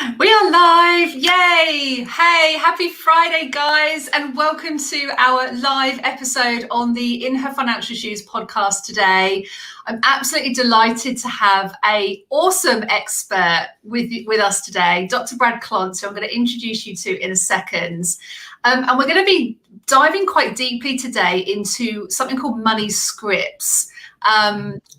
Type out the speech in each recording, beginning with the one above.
We are live, yay! Hey, happy Friday, guys, and welcome to our live episode on the In Her Financial Shoes podcast today. I'm absolutely delighted to have an awesome expert with us today, Dr. Brad Klontz, who I'm going to introduce you to in a second. And we're going to be diving quite deeply today into something called money scripts.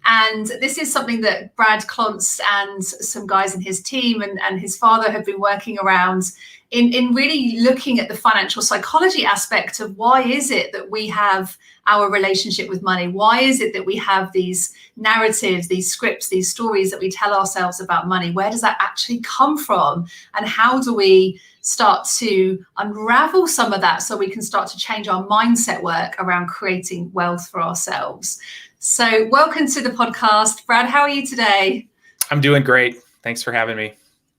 And this is something that Brad Klontz and some guys in his team and his father have been working around in really looking at the financial psychology aspect of why is it that we have our relationship with money? Why is it that we have these narratives, these scripts, these stories that we tell ourselves about money? Where does that actually come from? And how do we start to unravel some of that so we can start to change our mindset work around creating wealth for ourselves? So welcome to the podcast. Brad, how are you today? I'm doing great. Thanks for having me.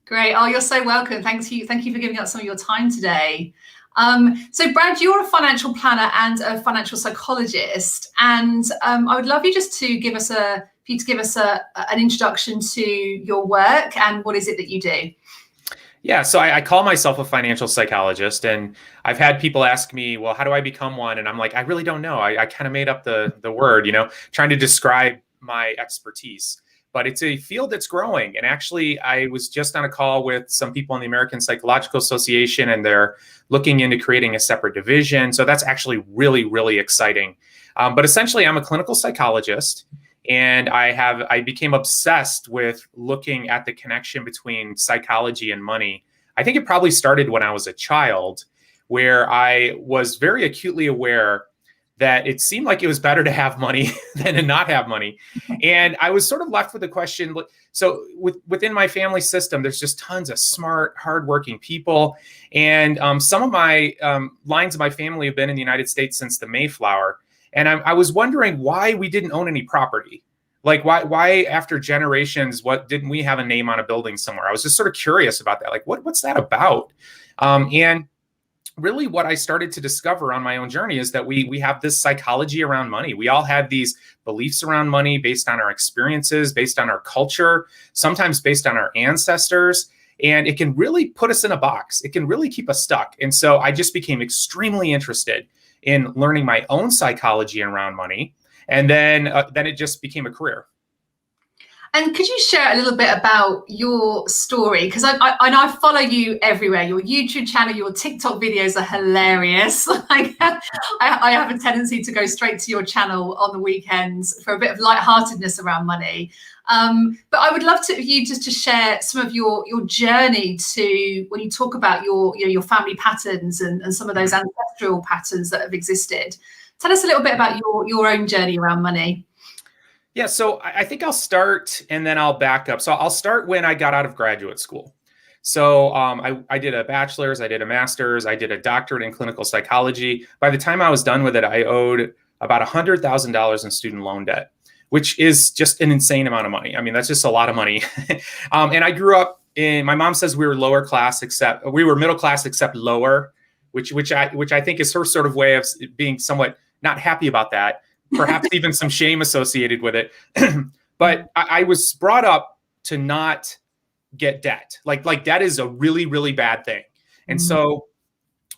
Great. Oh, you're so welcome. Thank you for giving us some of your time today. So Brad, you're a financial planner and a financial psychologist. And I would love you just to give us an introduction to your work and what is it that you do? Yeah, so I call myself a financial psychologist, and I've had people ask me, well, how do I become one? And I'm like, I really don't know. I kind of made up the word, trying to describe my expertise. But it's a field that's growing. And actually, I was just on a call with some people in the American Psychological Association, and they're looking into creating a separate division. So that's actually really, really exciting. But essentially, I'm a clinical psychologist. And I became obsessed with looking at the connection between psychology and money. I think it probably started when I was a child, where I was very acutely aware that it seemed like it was better to have money than to not have money. And I was sort of left with the question. So within my family system, there's just tons of smart, hardworking people. And some of my lines of my family have been in the United States since the Mayflower. And I was wondering why we didn't own any property. Like why after generations, didn't we have a name on a building somewhere? I was just sort of curious about that. Like what's that about? And really what I started to discover on my own journey is that we have this psychology around money. We all have these beliefs around money based on our experiences, based on our culture, sometimes based on our ancestors. And it can really put us in a box. It can really keep us stuck. And so I just became extremely interested in learning my own psychology around money. And then it just became a career. And could you share a little bit about your story? Because I follow you everywhere. Your YouTube channel, your TikTok videos are hilarious. I have a tendency to go straight to your channel on the weekends for a bit of lightheartedness around money. But I would love you just to share some of your journey to when you talk about your family patterns and some of those ancestral patterns that have existed. Tell us a little bit about your own journey around money. Yeah, so I think I'll start and then I'll back up. So I'll start when I got out of graduate school. So I did a bachelor's, I did a master's, I did a doctorate in clinical psychology. By the time I was done with it, I owed about $100,000 in student loan debt, which is just an insane amount of money. I mean, that's just a lot of money. And I grew up my mom says we were lower class, we were middle class except lower, which I think is her sort of way of being somewhat not happy about that. Perhaps even some shame associated with it. But I was brought up to not get debt. Like debt is a really, really bad thing. And so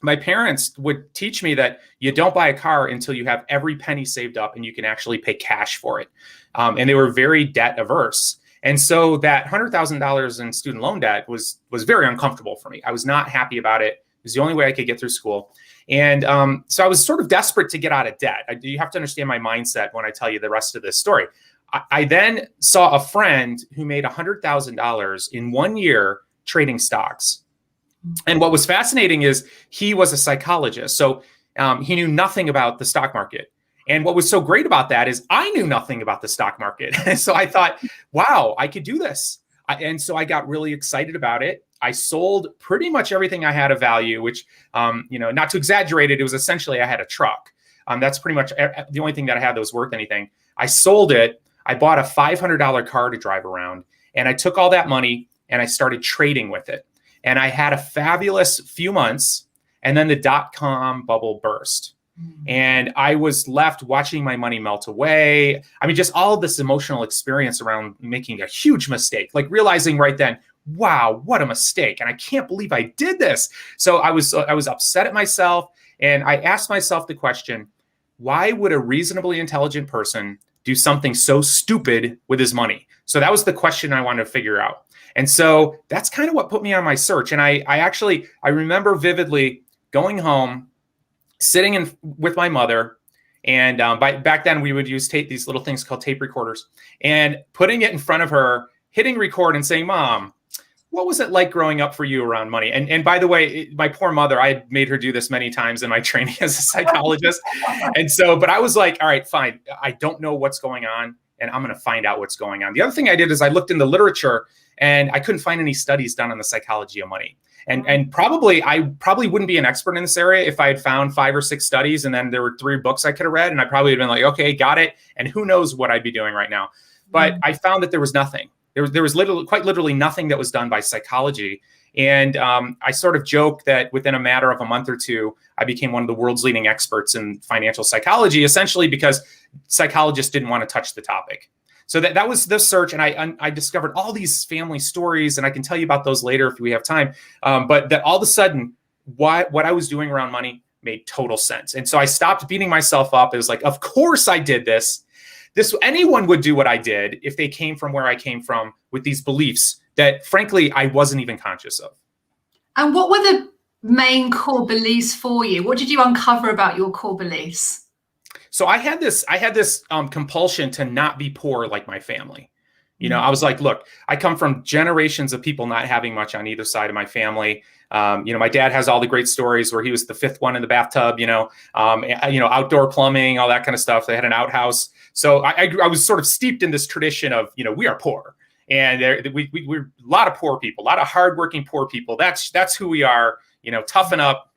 my parents would teach me that you don't buy a car until you have every penny saved up and you can actually pay cash for it. And they were very debt averse. And so that $100,000 in student loan debt was very uncomfortable for me. I was not happy about it. It was the only way I could get through school. And so I was sort of desperate to get out of debt. You have to understand my mindset when I tell you the rest of this story. I then saw a friend who made $100,000 in 1 year trading stocks. And what was fascinating is he was a psychologist. So he knew nothing about the stock market. And what was so great about that is I knew nothing about the stock market. So I thought, wow, I could do this. And so I got really excited about it. I sold pretty much everything I had of value, which, not to exaggerate it, it was essentially I had a truck. That's pretty much the only thing that I had that was worth anything. I sold it. I bought a $500 car to drive around, and I took all that money and I started trading with it. And I had a fabulous few months, and then the dot-com bubble burst. And I was left watching my money melt away. I mean, just all of this emotional experience around making a huge mistake, like realizing right then, wow, what a mistake. And I can't believe I did this. So I was upset at myself. And I asked myself the question, why would a reasonably intelligent person do something so stupid with his money? So that was the question I wanted to figure out. And so that's kind of what put me on my search. And I remember vividly going home, sitting with my mother. And back then we would use these little things called tape recorders, and putting it in front of her, hitting record and saying, Mom, what was it like growing up for you around money? And by the way, my poor mother, I had made her do this many times in my training as a psychologist. And so, but I was like, all right, fine. I don't know what's going on, and I'm going to find out what's going on. The other thing I did is I looked in the literature, and I couldn't find any studies done on the psychology of money. And I probably wouldn't be an expert in this area if I had found 5 or 6 studies, and then there were 3 books I could have read, and I probably would have been like, okay, got it. And who knows what I'd be doing right now. But I found that there was nothing. There was quite literally nothing that was done by psychology. And I sort of joke that within a matter of a month or two, I became one of the world's leading experts in financial psychology, essentially because psychologists didn't want to touch the topic. So that was the search, and I discovered all these family stories, and I can tell you about those later if we have time. But that all of a sudden, what I was doing around money made total sense. And so I stopped beating myself up. It was like, of course I did this. Anyone would do what I did if they came from where I came from with these beliefs that, frankly, I wasn't even conscious of. And what were the main core beliefs for you? What did you uncover about your core beliefs? So I had this compulsion to not be poor like my family. I was like, look, I come from generations of people not having much on either side of my family. My dad has all the great stories where he was the 5th one in the bathtub, outdoor plumbing, all that kind of stuff. They had an outhouse. So I was sort of steeped in this tradition of, we are poor. And we're a lot of poor people, a lot of hardworking poor people. That's who we are, toughen up.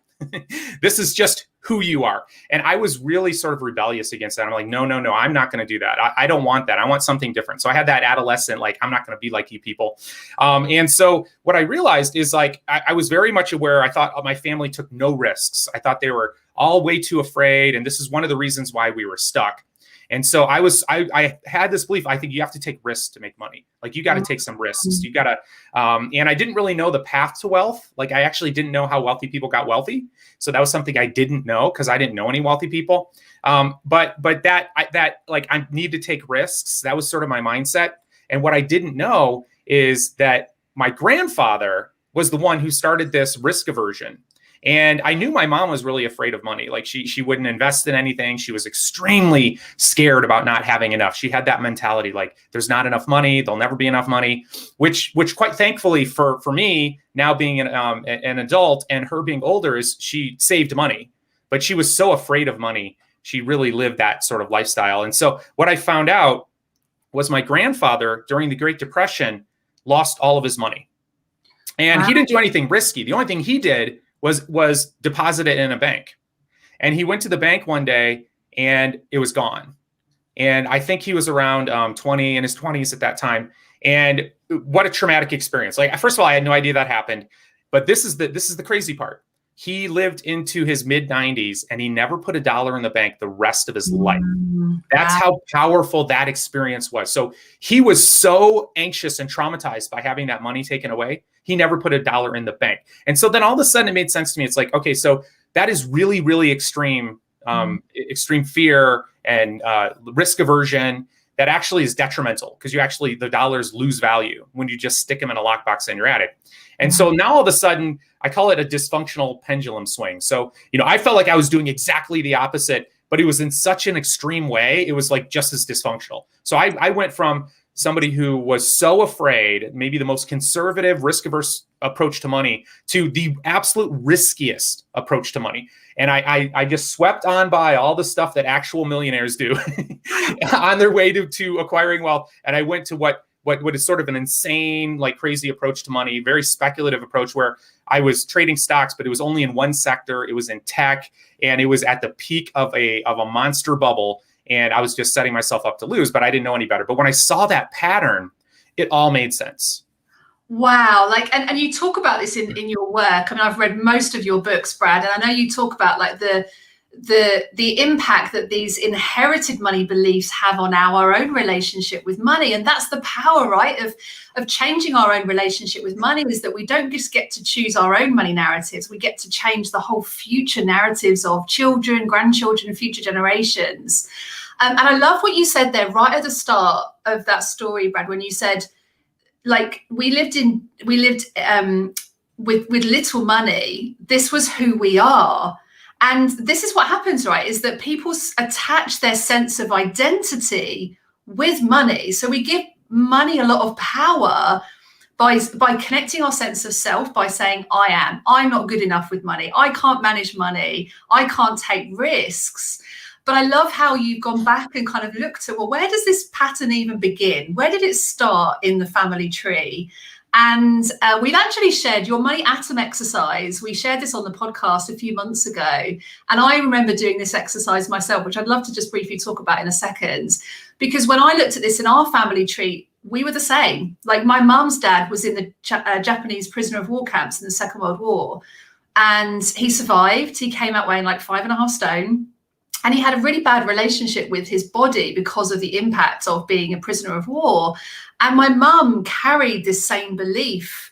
This is just who you are. And I was really sort of rebellious against that. I'm like, no, I'm not going to do that. I don't want that. I want something different. So I had that adolescent, like, I'm not going to be like you people. And so what I realized is like, I was very much aware. I thought my family took no risks. I thought they were all way too afraid. And this is one of the reasons why we were stuck. And so I had this belief, I think you have to take risks to make money. Like, you got to take some risks. You got to, and I didn't really know the path to wealth. Like, I actually didn't know how wealthy people got wealthy. So that was something I didn't know because I didn't know any wealthy people. But I need to take risks. That was sort of my mindset. And what I didn't know is that my grandfather was the one who started this risk aversion. And I knew my mom was really afraid of money. Like, she wouldn't invest in anything. She was extremely scared about not having enough. She had that mentality, like, there's not enough money. There'll never be enough money, which quite thankfully for me, now being an adult and her being older, is she saved money, but she was so afraid of money. She really lived that sort of lifestyle. And so what I found out was my grandfather during the Great Depression lost all of his money, and He didn't do anything risky. The only thing he did was deposit it in a bank. And he went to the bank one day and it was gone. And I think he was around in his 20s at that time. And what a traumatic experience. Like, first of all, I had no idea that happened. But this is the crazy part. He lived into his mid-90s and he never put $1 in the bank the rest of his life. That's how powerful that experience was. So he was so anxious and traumatized by having that money taken away. He never put $1 in the bank. And so then all of a sudden it made sense to me. It's like, okay, so that is really, really extreme fear and risk aversion that actually is detrimental, because the dollars lose value when you just stick them in a lockbox and you're at it. And so now all of a sudden, I call it a dysfunctional pendulum swing. So, I felt like I was doing exactly the opposite, but it was in such an extreme way. It was like just as dysfunctional. So I went from somebody who was so afraid, maybe the most conservative, risk-averse approach to money, to the absolute riskiest approach to money. And I just swept on by all the stuff that actual millionaires do on their way to acquiring wealth. And I went to what is sort of an insane, like, crazy approach to money, very speculative approach, where I was trading stocks, but it was only in one sector. It was in tech, and it was at the peak of a monster bubble. And I was just setting myself up to lose, but I didn't know any better. But when I saw that pattern, it all made sense. Wow. And you talk about this in your work. I mean, I've read most of your books, Brad, and I know you talk about, like, the the impact that these inherited money beliefs have on our own relationship with money. And that's the power, right, of changing our own relationship with money, is that we don't just get to choose our own money narratives. We get to change the whole future narratives of children, grandchildren, and future generations. And I love what you said there right at the start of that story, Brad, when you said, like, we lived with little money. This was who we are. And this is what happens, right, is that people attach their sense of identity with money. So we give money a lot of power by connecting our sense of self, by saying, I'm not good enough with money. I can't manage money. I can't take risks. But I love how you've gone back and kind of looked at, well, where does this pattern even begin? Where did it start in the family tree? And we've actually shared your money atom exercise. We shared this on the podcast a few months ago. And I remember doing this exercise myself, which I'd love to just briefly talk about in a second. Because when I looked at this in our family tree, we were the same. Like, my mum's dad was in the Japanese prisoner of war camps in the Second World War. And he survived. He came out weighing like 5.5 stone. And he had a really bad relationship with his body because of the impact of being a prisoner of war. And my mum carried this same belief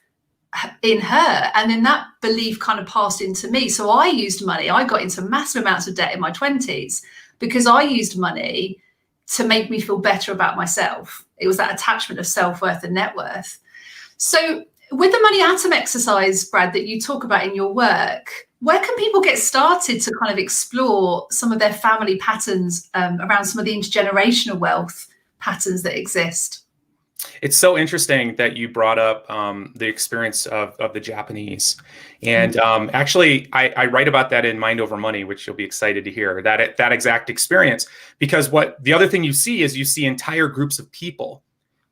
in her. And then that belief kind of passed into me. So I used money. I got into massive amounts of debt in my 20s because I used money to make me feel better about myself. It was that attachment of self-worth and net worth. So with the money atom exercise, Brad, that you talk about in your work, where can people get started to kind of explore some of their family patterns around some of the intergenerational wealth patterns that exist? It's so interesting that you brought up the experience of the Japanese. And actually, I write about that in Mind Over Money, which you'll be excited to hear, that exact experience. Because what the other thing you see is you see entire groups of people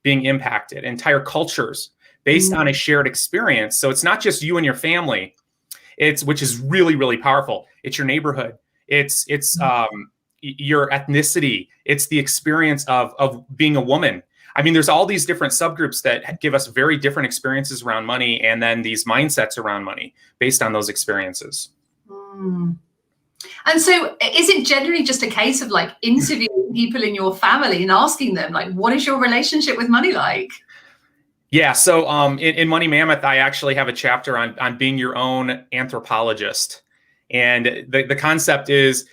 being impacted, entire cultures based on a shared experience. So it's not just you and your family. Which is really, really powerful. It's your neighborhood. It's your ethnicity. It's the experience of being a woman. I mean, there's all these different subgroups that give us very different experiences around money, and then these mindsets around money based on those experiences. And so is it generally just a case of like interviewing people in your family and asking them, like, what is your relationship with money like? Yeah. So in Money Mammoth, I actually have a chapter on being your own anthropologist. And the concept is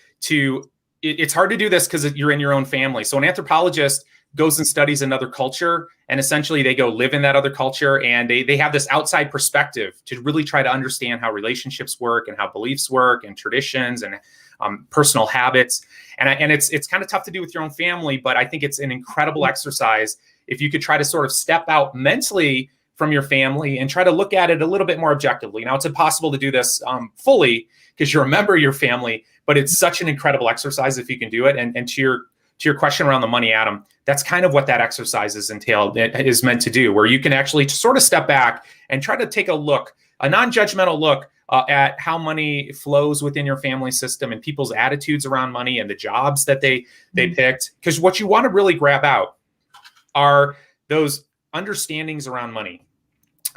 it's hard to do this because you're in your own family. So an anthropologist goes and studies another culture, and essentially they go live in that other culture, and they have this outside perspective to really try to understand how relationships work and how beliefs work and traditions and personal habits. And it's kind of tough to do with your own family, but I think it's an incredible exercise if you could try to sort of step out mentally from your family and try to look at it a little bit more objectively. Now, it's impossible to do this fully because you're a member of your family, but it's such an incredible exercise if you can do it. And to your question around the money atom, that's kind of what that exercise is meant to do, where you can actually sort of step back and try to take a non-judgmental look at how money flows within your family system and people's attitudes around money and the jobs that they picked. Because what you want to really grab out are those understandings around money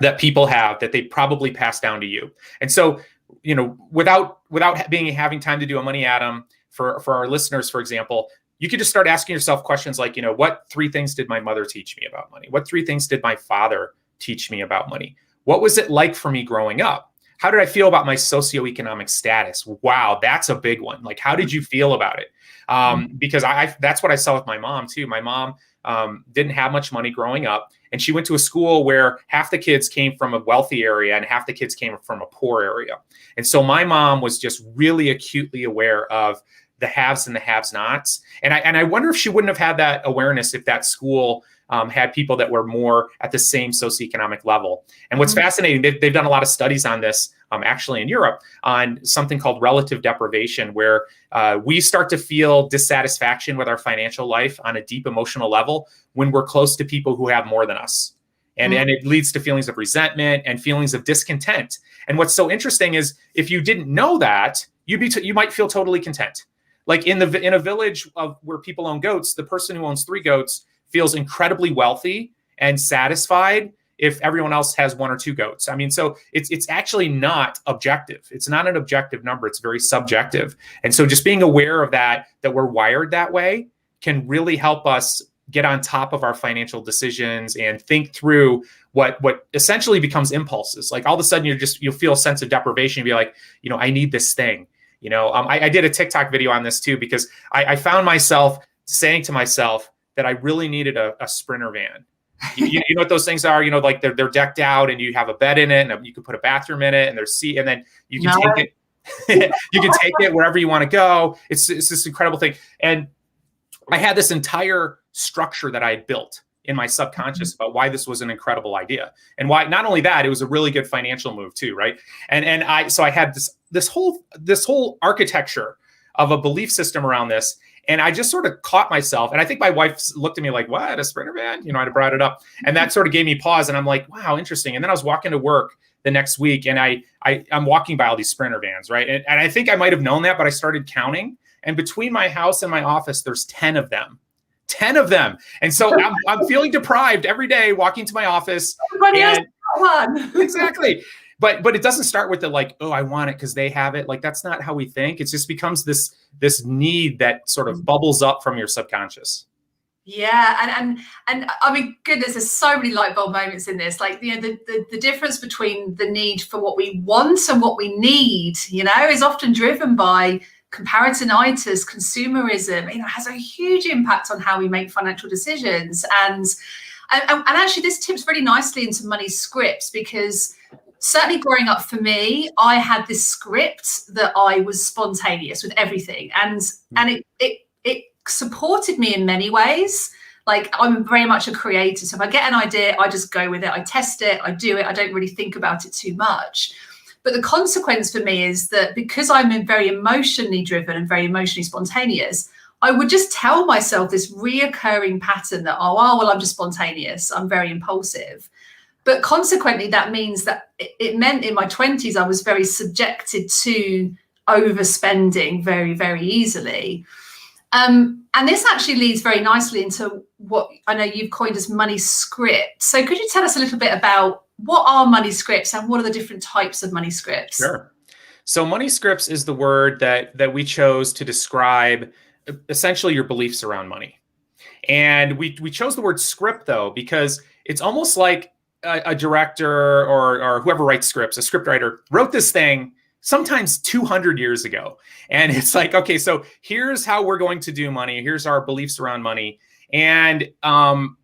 that people have that they probably passed down to you. And so, without having time to do a money atom for our listeners, for example, you could just start asking yourself questions like, what 3 things did my mother teach me about money? What 3 things did my father teach me about money? What was it like for me growing up? How did I feel about my socioeconomic status? Wow, that's a big one. Like, how did you feel about it? Because that's what I saw with my mom too. My mom didn't have much money growing up, and she went to a school where half the kids came from a wealthy area and half the kids came from a poor area. And so my mom was just really acutely aware of the haves and the have-nots. And I wonder if she wouldn't have had that awareness if that school had people that were more at the same socioeconomic level. And what's fascinating, they've done a lot of studies on this, actually in Europe, on something called relative deprivation, where we start to feel dissatisfaction with our financial life on a deep emotional level when we're close to people who have more than us. And it leads to feelings of resentment and feelings of discontent. And what's so interesting is if you didn't know that, you might feel totally content. Like in a village where people own goats, the person who owns 3 goats feels incredibly wealthy and satisfied if everyone else has 1 or 2 goats? I mean, so it's actually not objective. It's not an objective number. It's very subjective. And so just being aware of that we're wired that way can really help us get on top of our financial decisions and think through what essentially becomes impulses. Like all of a sudden you'll feel a sense of deprivation and be like, I need this thing. I did a TikTok video on this too, because I found myself saying to myself that I really needed a Sprinter van. You know what those things are? Like they're decked out and you have a bed in it and you can put a bathroom in it and there's seat, and then you can take it. You can take it wherever you want to go. It's this incredible thing. And I had this entire structure that I had built in my subconscious about why this was an incredible idea, and why not only that, it was a really good financial move too, right? And I had this whole architecture of a belief system around this, and I just sort of caught myself. And I think my wife looked at me like, "What, a Sprinter van?" I brought it up, and that sort of gave me pause. And I'm like, "Wow, interesting." And then I was walking to work the next week, and I'm walking by all these Sprinter vans, right? And I think I might have known that, but I started counting, and between my house and my office, there's 10 of them. 10 of them. And so I'm feeling deprived every day walking to my office. Everybody else got one. Exactly. But it doesn't start with the like, oh, I want it because they have it. Like, that's not how we think. It just becomes this need that sort of bubbles up from your subconscious. Yeah, and I mean, goodness, there's so many light bulb moments in this. Like, the difference between the need for what we want and what we need, is often driven by comparisonitis, consumerism. Has a huge impact on how we make financial decisions. And actually, this tips really nicely into money scripts, because certainly growing up for me, I had this script that I was spontaneous with everything, and it supported me in many ways. Like, I'm very much a creator, so if I get an idea, I just go with it. I test it, I do it. I don't really think about it too much. But the consequence for me is that because I'm very emotionally driven and very emotionally spontaneous, I would just tell myself this reoccurring pattern that, well, I'm just spontaneous, I'm very impulsive. But consequently, that means that it meant in my 20s, I was very subjected to overspending very, very easily. And this actually leads very nicely into what I know you've coined as money scripts. So could you tell us a little bit about what are money scripts and what are the different types of money scripts? Sure. So money scripts is the word that we chose to describe essentially your beliefs around money. And we chose the word script, though, because it's almost like a director or whoever writes scripts, a script writer, wrote this thing sometimes 200 years ago. And it's like, okay, so here's how we're going to do money. Here's our beliefs around money. And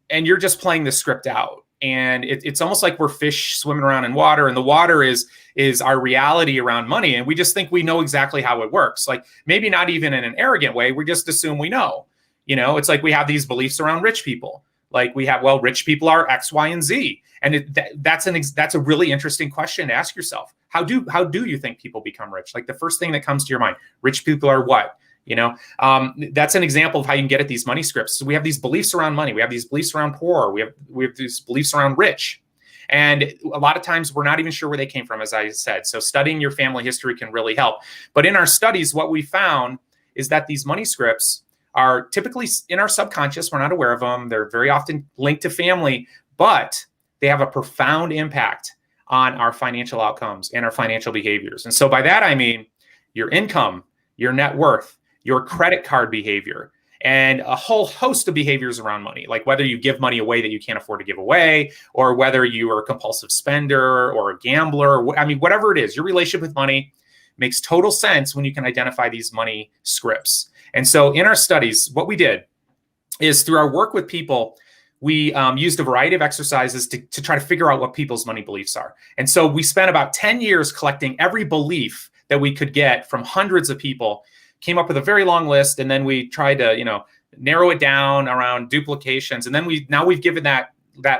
you're just playing the script out. And it's almost like we're fish swimming around in water, and the water is our reality around money. And we just think we know exactly how it works. Like, maybe not even in an arrogant way. We just assume we know. It's like we have these beliefs around rich people. Like, we have, well, rich people are X, Y, and Z. And that's a really interesting question to ask yourself. How do you think people become rich? Like, the first thing that comes to your mind, rich people are what? That's an example of how you can get at these money scripts. So we have these beliefs around money. We have these beliefs around poor. We have these beliefs around rich. And a lot of times we're not even sure where they came from, as I said. So studying your family history can really help. But in our studies, what we found is that these money scripts are typically in our subconscious. We're not aware of them. They're very often linked to family, but they have a profound impact on our financial outcomes and our financial behaviors. And so by that, I mean your income, your net worth, your credit card behavior, and a whole host of behaviors around money, like whether you give money away that you can't afford to give away, or whether you are a compulsive spender or a gambler. Whatever it is, your relationship with money makes total sense when you can identify these money scripts. And so in our studies, what we did is, through our work with people, we used a variety of exercises to try to figure out what people's money beliefs are. And so we spent about 10 years collecting every belief that we could get from hundreds of people, came up with a very long list, and then we tried to, narrow it down around duplications. And then we've given that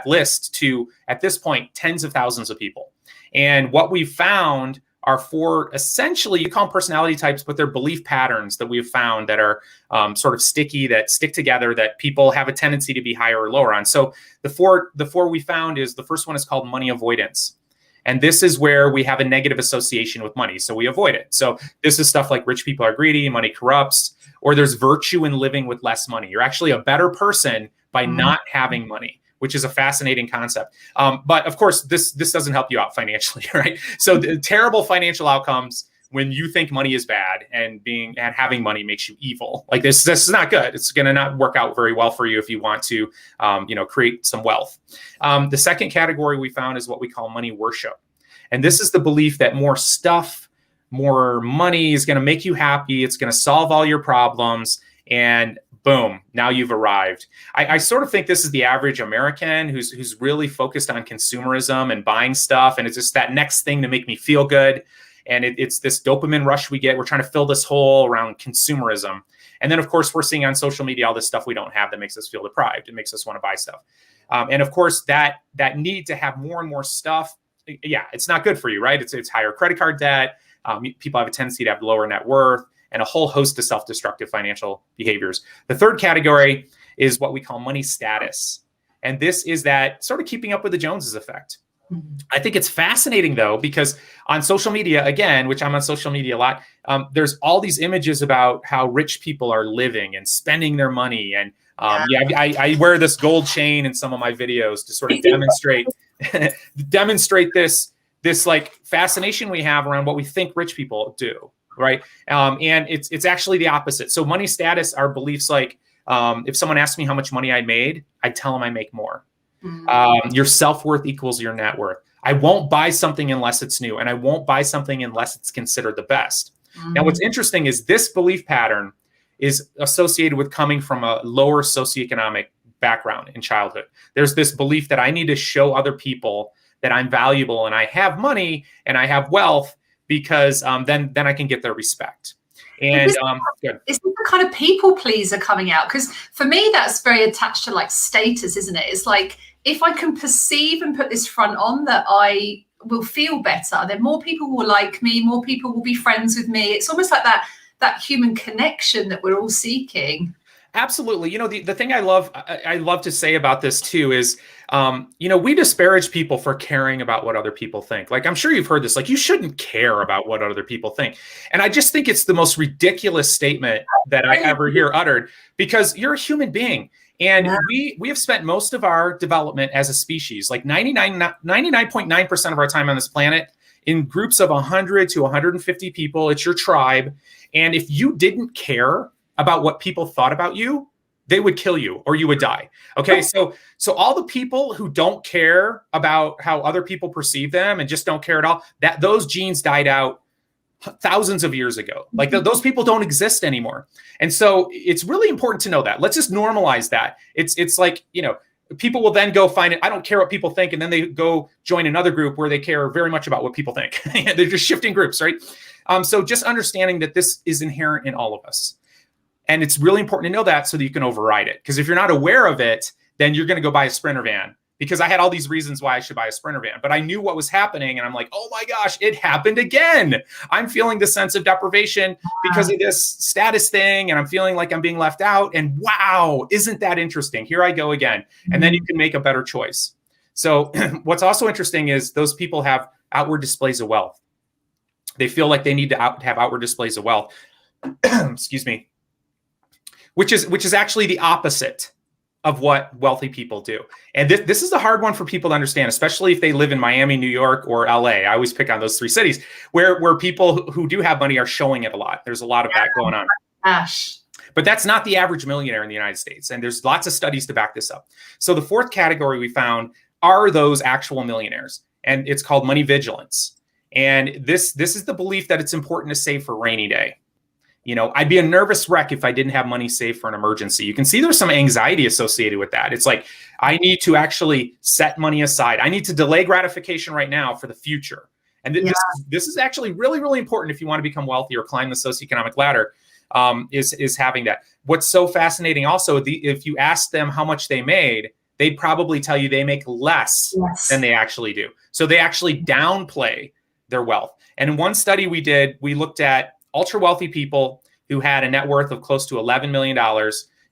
list to, at this point, tens of thousands of people. And what we found are 4, essentially, you call them personality types, but they're belief patterns that we've found that are sort of sticky, that stick together, that people have a tendency to be higher or lower on. So the four we found is, the first one is called money avoidance. And this is where we have a negative association with money, so we avoid it. So this is stuff like rich people are greedy, money corrupts, or there's virtue in living with less money. You're actually a better person by not having money, which is a fascinating concept. But of course, this doesn't help you out financially, right? So the terrible financial outcomes when you think money is bad and having money makes you evil. Like this is not good. It's going to not work out very well for you if you want to, create some wealth. The second category we found is what we call money worship. And this is the belief that more stuff, more money is going to make you happy. It's going to solve all your problems. And boom, now you've arrived. I sort of think this is the average American who's really focused on consumerism and buying stuff. And it's just that next thing to make me feel good. And it's this dopamine rush we get. We're trying to fill this hole around consumerism. And then, of course, we're seeing on social media all this stuff we don't have that makes us feel deprived. It makes us want to buy stuff. And of course, that need to have more and more stuff, it's not good for you, right? It's higher credit card debt. People have a tendency to have lower net worth and a whole host of self-destructive financial behaviors. The third category is what we call money status. And this is that sort of keeping up with the Joneses effect. I think it's fascinating, though, because on social media, again, which I'm on social media a lot, there's all these images about how rich people are living and spending their money. And I wear this gold chain in some of my videos to sort of demonstrate this like fascination we have around what we think rich people do, right? And it's actually the opposite. So money status are beliefs like if someone asked me how much money I made, I'd tell them I make more. Your self-worth equals your net worth. I won't buy something unless it's new, and I won't buy something unless it's considered the best. Now, what's interesting is this belief pattern is associated with coming from a lower socioeconomic background in childhood. There's this belief that I need to show other people that I'm valuable and I have money and I have wealth because then I can get their respect. And is this the kind of people pleaser coming out? Because for me, that's very attached to like status, isn't it? It's like, if I can perceive and put this front on that I will feel better, then more people will like me, more people will be friends with me. It's almost like that human connection that we're all seeking. Absolutely. You know, the thing I love to say about this too is, we disparage people for caring about what other people think. Like, I'm sure you've heard this, like, you shouldn't care about what other people think. And I just think it's the most ridiculous statement that I ever hear uttered, because you're a human being. And we have spent most of our development as a species, like 99.9% of our time on this planet, in groups of 100 to 150 people. It's your tribe. And if you didn't care about what people thought about you, they would kill you or you would die. Okay. So all the people who don't care about how other people perceive them and just don't care at all, that those genes died out thousands of years ago. Like those people don't exist anymore. And so it's really important to know that. Let's just normalize that. It's like, people will then go find it. I don't care what people think. And then they go join another group where they care very much about what people think. They're just shifting groups, right? So just understanding that this is inherent in all of us. And it's really important to know that so that you can override it. Because if you're not aware of it, then you're going to go buy a Sprinter van. Because I had all these reasons why I should buy a Sprinter van, but I knew what was happening. And I'm like, oh my gosh, it happened again. I'm feeling the sense of deprivation because of this status thing. And I'm feeling like I'm being left out. And wow, isn't that interesting? Here I go again. And then you can make a better choice. So what's also interesting is those people have outward displays of wealth. They feel like they need to have outward displays of wealth. Excuse me. Which is actually the opposite of what wealthy people do. And this is a hard one for people to understand, especially if they live in Miami, New York, or LA. I always pick on those three cities where people who do have money are showing it a lot. There's a lot of that going on. Gosh. But that's not the average millionaire in the United States. And there's lots of studies to back this up. So the fourth category we found are those actual millionaires. And it's called money vigilance. And this is the belief that it's important to save for a rainy day. I'd be a nervous wreck if I didn't have money saved for an emergency. You can see there's some anxiety associated with that. It's like, I need to actually set money aside. I need to delay gratification right now for the future. And this is actually really, really important if you want to become wealthy or climb the socioeconomic ladder, is having that. What's so fascinating also, if you ask them how much they made, they'd probably tell you they make less than they actually do. So they actually downplay their wealth. And in one study we did, we looked at ultra wealthy people who had a net worth of close to $11 million,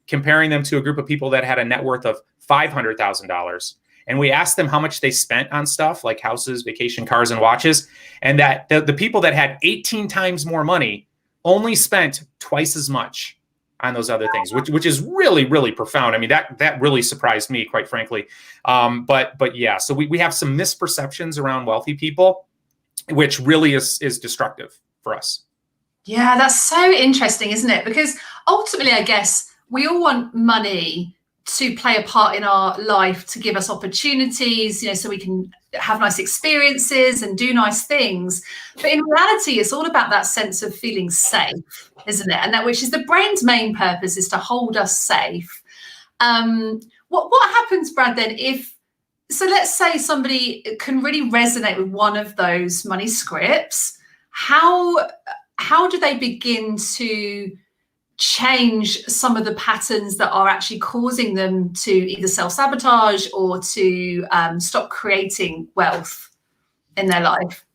comparing them to a group of people that had a net worth of $500,000. And we asked them how much they spent on stuff like houses, vacation cars, and watches. And that the people that had 18 times more money only spent twice as much on those other things, which is really, really profound. I mean, that really surprised me, quite frankly. But yeah, so we have some misperceptions around wealthy people, which really is destructive for us. Yeah, that's so interesting, isn't it? Because ultimately, I guess we all want money to play a part in our life, to give us opportunities, so we can have nice experiences and do nice things. But in reality, it's all about that sense of feeling safe, isn't it? And that, which is the brain's main purpose, is to hold us safe. What happens, Brad, then, so let's say somebody can really resonate with one of those money scripts. How do they begin to change some of the patterns that are actually causing them to either self-sabotage or to stop creating wealth in their life?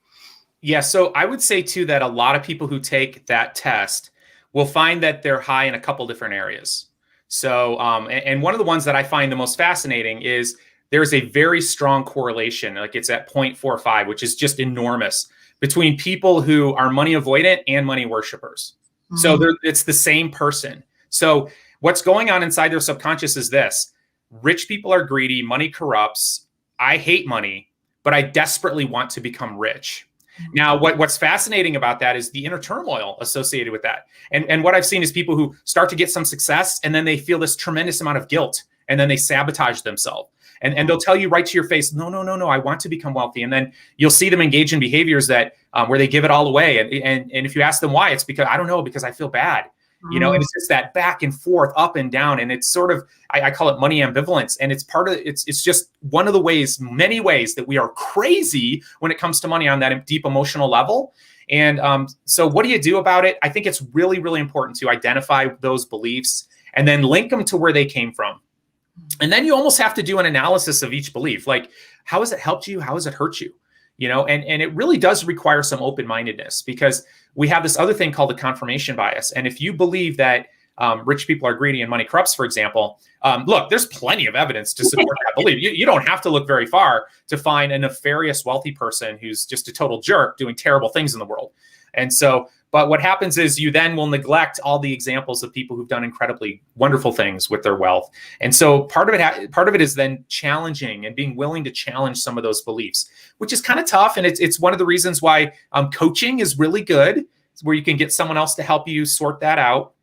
Yeah, so I would say too that a lot of people who take that test will find that they're high in a couple different areas. So, and one of the ones that I find the most fascinating is there's a very strong correlation, like it's at 0.45, which is just enormous, between people who are money avoidant and money worshipers. So it's the same person. So what's going on inside their subconscious is this: rich people are greedy, money corrupts. I hate money, but I desperately want to become rich. Now, what's fascinating about that is the inner turmoil associated with that. And what I've seen is people who start to get some success, and then they feel this tremendous amount of guilt, and then they sabotage themselves. And they'll tell you right to your face, no, I want to become wealthy. And then you'll see them engage in behaviors that where they give it all away. And if you ask them why, it's because, I don't know, because I feel bad. And it's just that back and forth, up and down. And it's sort of, I call it money ambivalence. And it's part of, it's just one of the ways, many ways that we are crazy when it comes to money on that deep emotional level. And so what do you do about it? I think it's really, really important to identify those beliefs and then link them to where they came from. And then you almost have to do an analysis of each belief. Like, how has it helped you? How has it hurt you? And it really does require some open-mindedness, because we have this other thing called the confirmation bias. And if you believe that rich people are greedy and money corrupts, for example, look, there's plenty of evidence to support that belief. You don't have to look very far to find a nefarious wealthy person who's just a total jerk doing terrible things in the world. And so, but what happens is you then will neglect all the examples of people who've done incredibly wonderful things with their wealth. And so part of it is then challenging and being willing to challenge some of those beliefs, which is kind of tough. And it's one of the reasons why coaching is really good, where you can get someone else to help you sort that out.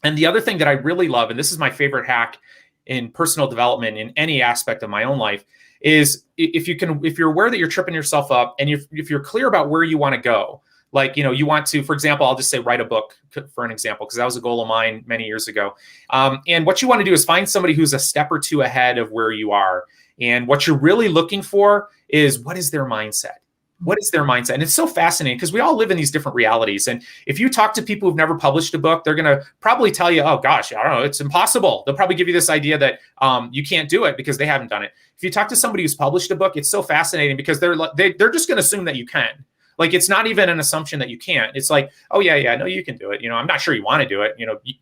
And the other thing that I really love, and this is my favorite hack in personal development in any aspect of my own life, is if you're aware that you're tripping yourself up, and if you're clear about where you want to go. Like, you want to, for example, I'll just say write a book for an example, because that was a goal of mine many years ago. And what you want to do is find somebody who's a step or two ahead of where you are. And what you're really looking for is, what is their mindset? What is their mindset? And it's so fascinating, because we all live in these different realities. And if you talk to people who've never published a book, they're going to probably tell you, oh gosh, I don't know, it's impossible. They'll probably give you this idea that you can't do it because they haven't done it. If you talk to somebody who's published a book, it's so fascinating, because they're just going to assume that you can. Like, it's not even an assumption that you can't. It's like, oh yeah, no, you can do it. I'm not sure you want to do it.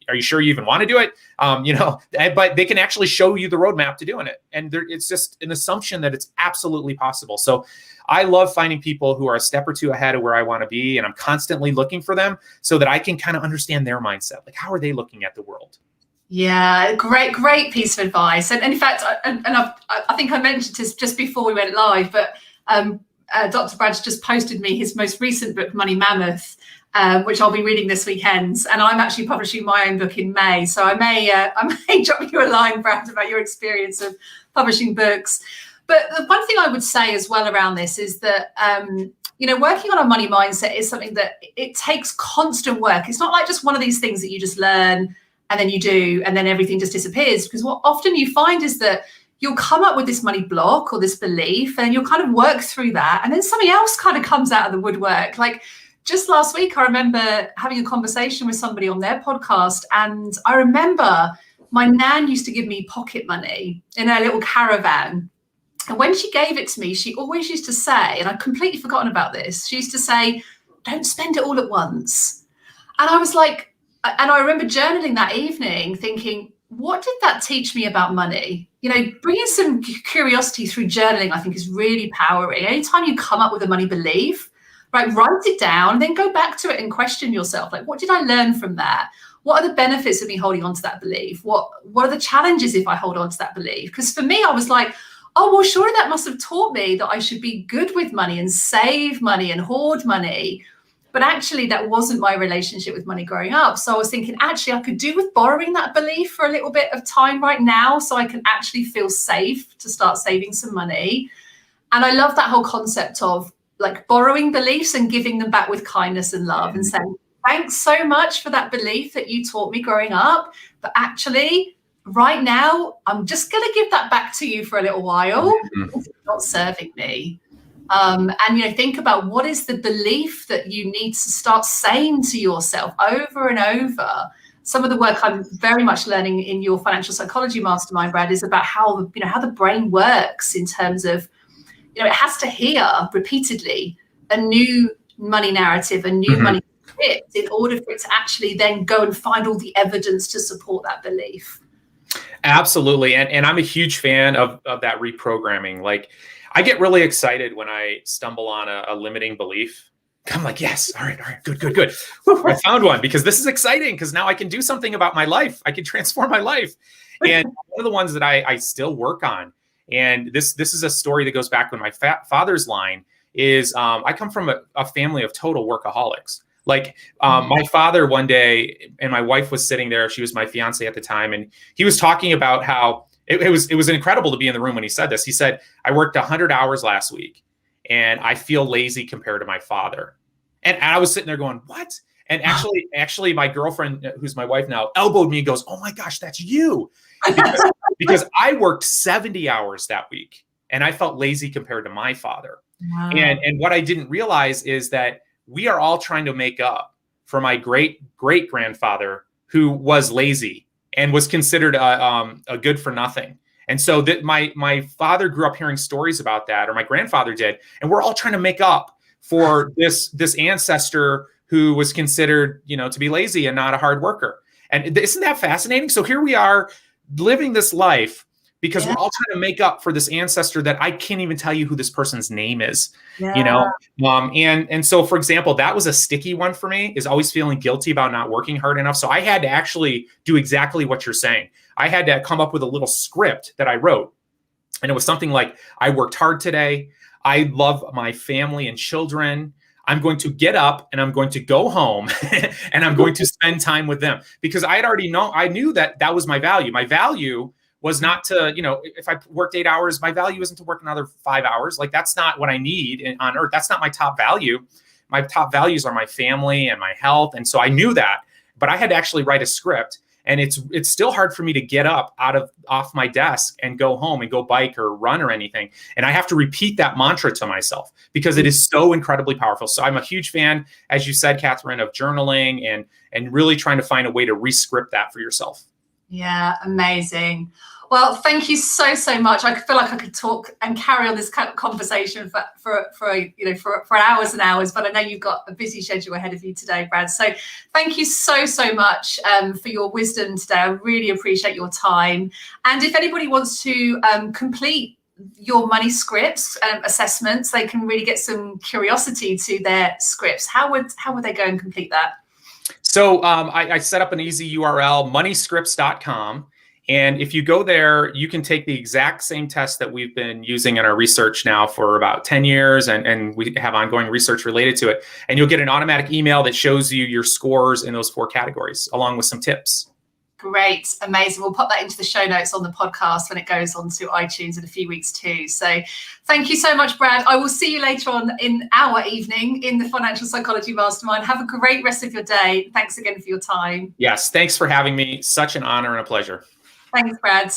Are you sure you even want to do it? But they can actually show you the roadmap to doing it. And it's just an assumption that it's absolutely possible. So I love finding people who are a step or two ahead of where I want to be. And I'm constantly looking for them so that I can kind of understand their mindset. Like, how are they looking at the world? Yeah, great piece of advice. And in fact, I think I mentioned this just before we went live, but Dr. Brad's just posted me his most recent book, Money Mammoth, which I'll be reading this weekend. And I'm actually publishing my own book in May. So I may drop you a line, Brad, about your experience of publishing books. But the one thing I would say as well around this is that, working on a money mindset is something that it takes constant work. It's not like just one of these things that you just learn and then you do, and then everything just disappears. Because what often you find is that you'll come up with this money block or this belief, and you'll kind of work through that. And then something else kind of comes out of the woodwork. Like, just last week, I remember having a conversation with somebody on their podcast. And I remember my nan used to give me pocket money in her little caravan. And when she gave it to me, she always used to say, and I'd completely forgotten about this, she used to say, don't spend it all at once. And I was like, and I remember journaling that evening thinking, what did that teach me about money? Bringing some curiosity through journaling, I think, is really powering. Anytime you come up with a money belief, right, write it down and then go back to it and question yourself. Like, what did I learn from that? what are the benefits of me holding on to that belief? What are the challenges if I hold on to that belief? Because for me, I was like, oh, well, surely that must have taught me that I should be good with money and save money and hoard money. But actually, that wasn't my relationship with money growing up. So I was thinking, actually, I could do with borrowing that belief for a little bit of time right now so I can actually feel safe to start saving some money. And I love that whole concept of like borrowing beliefs and giving them back with kindness and love and saying, thanks so much for that belief that you taught me growing up. But actually, right now, I'm just going to give that back to you for a little while. It's not serving me. And, think about what is the belief that you need to start saying to yourself over and over. Some of the work I'm very much learning in your financial psychology mastermind, Brad, is about how the brain works in terms of, it has to hear repeatedly a new money narrative, a new money script in order for it to actually then go and find all the evidence to support that belief. Absolutely. And I'm a huge fan of that reprogramming. Like, I get really excited when I stumble on a limiting belief. I'm like, yes, all right, good. I found one, because this is exciting, because now I can do something about my life. I can transform my life. And one of the ones that I still work on, and this is a story that goes back when my father's line is, I come from a family of total workaholics. Like my father one day, and my wife was sitting there, she was my fiance at the time, and he was talking about how it was incredible to be in the room when he said this. He said, I worked 100 hours last week and I feel lazy compared to my father. And I was sitting there going, what? And actually my girlfriend, who's my wife now, elbowed me and goes, oh my gosh, that's you. Because I worked 70 hours that week and I felt lazy compared to my father. Wow. And what I didn't realize is that we are all trying to make up for my great-great-grandfather who was lazy and was considered a good for nothing. And so that my father grew up hearing stories about that, or my grandfather did. And we're all trying to make up for this ancestor who was considered, to be lazy and not a hard worker. And isn't that fascinating? So here we are living this life because we're all trying to make up for this ancestor that I can't even tell you who this person's name is, And so, for example, that was a sticky one for me, is always feeling guilty about not working hard enough. So I had to actually do exactly what you're saying. I had to come up with a little script that I wrote. And it was something like, I worked hard today. I love my family and children. I'm going to get up and I'm going to go home and I'm going to spend time with them, because I knew that was my value. My value was not to, if I worked 8 hours, my value isn't to work another 5 hours. Like, that's not what I need on earth. That's not my top value. My top values are my family and my health. And so I knew that, but I had to actually write a script. And it's still hard for me to get up off my desk and go home and go bike or run or anything. And I have to repeat that mantra to myself because it is so incredibly powerful. So I'm a huge fan, as you said, Catherine, of journaling and really trying to find a way to rescript that for yourself. Yeah, amazing. Well, thank you so much. I feel like I could talk and carry on this kind of conversation for hours and hours, but I know you've got a busy schedule ahead of you today, Brad. So thank you so much for your wisdom today. I really appreciate your time. And if anybody wants to complete your money scripts assessments, they can really get some curiosity to their scripts. How would they go and complete that? So I set up an easy URL, moneyscripts.com. And if you go there, you can take the exact same test that we've been using in our research now for about 10 years. And we have ongoing research related to it. And you'll get an automatic email that shows you your scores in those 4 categories, along with some tips. Great. Amazing. We'll pop that into the show notes on the podcast when it goes onto iTunes in a few weeks too. So thank you so much, Brad. I will see you later on in our evening in the Financial Psychology Mastermind. Have a great rest of your day. Thanks again for your time. Yes. Thanks for having me. Such an honor and a pleasure. Thanks, Brad.